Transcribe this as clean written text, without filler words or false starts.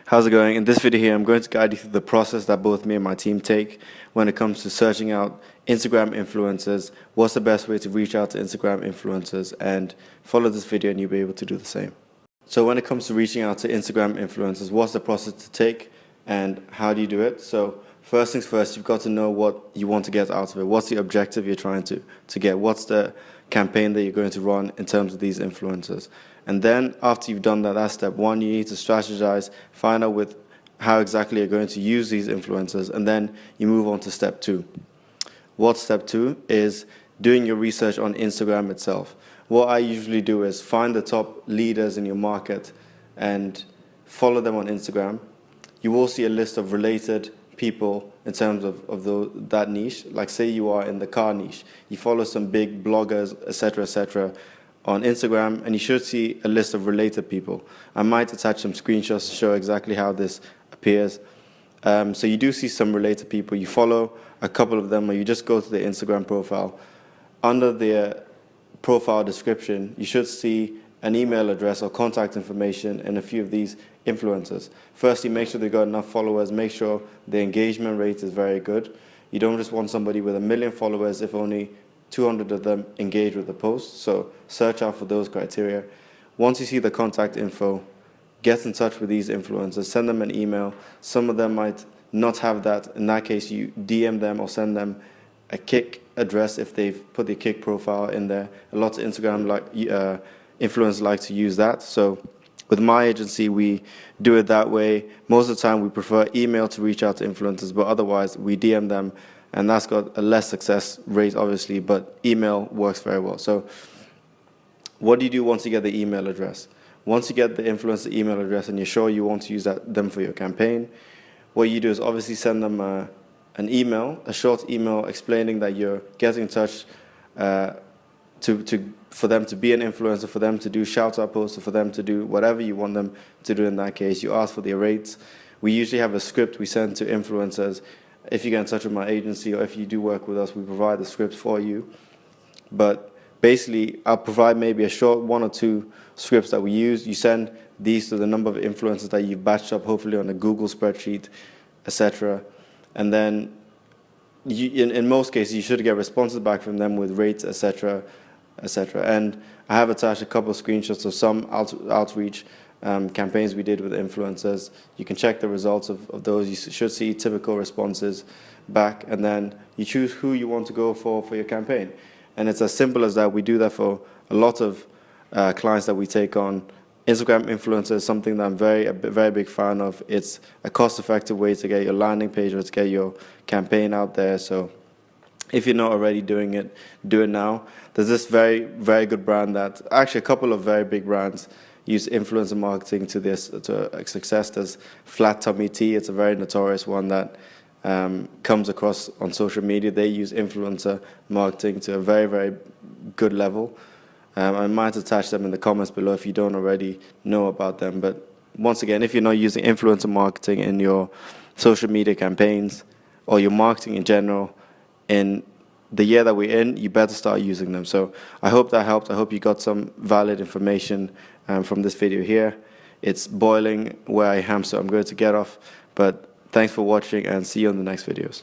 How's it going? In this video here, I'm going to guide you through the process that both me and my team take when it comes to searching out Instagram influencers, what's the best way to reach out to Instagram influencers, and follow this video and you'll be able to do the same. So when it comes to reaching out to Instagram influencers, what's the process to take and how do you do it? So first things first, you've got to know what you want to get out of it. What's the objective you're trying to get? What's the campaign that you're going to run in terms of these influencers? And then after you've done that, that's step one. You need to strategize, find out with how exactly you're going to use these influencers, and then you move on to step two. What's step two? Is doing your research on Instagram itself. What I usually do is find the top leaders in your market and follow them on Instagram. You will see a list of related people in terms of that niche. Like say you are in the car niche, you follow some big bloggers, etc., on Instagram, and you should see a list of related people. I might attach some screenshots to show exactly how this appears. So you do see some related people. You follow a couple of them, or you just go to their Instagram profile. Under their profile description, you should see an email address or contact information in a few of these influencers. Firstly, make sure they've got enough followers. Make sure the engagement rate is very good. You don't just want somebody with 1 million followers if only 200 of them engage with the post. So search out for those criteria. Once you see the contact info, get in touch with these influencers. Send them an email. Some of them might not have that. In that case, you DM them or send them a Kik address if they've put the Kik profile in there. A lot of Instagram influencers like to use that. So with my agency, we do it that way. Most of the time, we prefer email to reach out to influencers, but otherwise, we DM them, and that's got a less success rate, obviously, but email works very well. So what do you do once you get the email address? Once you get the influencer email address and you're sure you want to use them for your campaign, what you do is obviously send them an email, a short email explaining that you're getting in touch for them to be an influencer, for them to do shout-out posts, or for them to do whatever you want them to do in that case. You ask for their rates. We usually have a script we send to influencers. If you get in touch with my agency or if you do work with us, we provide the scripts for you. But basically, I'll provide maybe a short 1 or 2 scripts that we use. You send these to the number of influencers that you've batched up, hopefully on a Google spreadsheet, etc. And then in most cases, you should get responses back from them with rates, etc., etc. And I have attached a couple of screenshots of some outreach campaigns we did with influencers. You can check the results of those. You should see typical responses back, and then you choose who you want to go for your campaign. And it's as simple as that. We do that for a lot of clients that we take on. Instagram influencer is something that I'm a very big fan of. It's a cost-effective way to get your landing page or to get your campaign out there. So if you're not already doing it, do it now. There's this very, very good brand that, actually a couple of very big brands use influencer marketing to success. There's Flat Tummy Tea. It's a very notorious one that comes across on social media. They use influencer marketing to a very, very good level. I might attach them in the comments below if you don't already know about them. But once again, if you're not using influencer marketing in your social media campaigns or your marketing in general, in the year that we're in, you better start using them. So I hope that helped. I hope you got some valid information from this video here. It's boiling where I am, so I'm going to get off. But thanks for watching and see you on the next videos.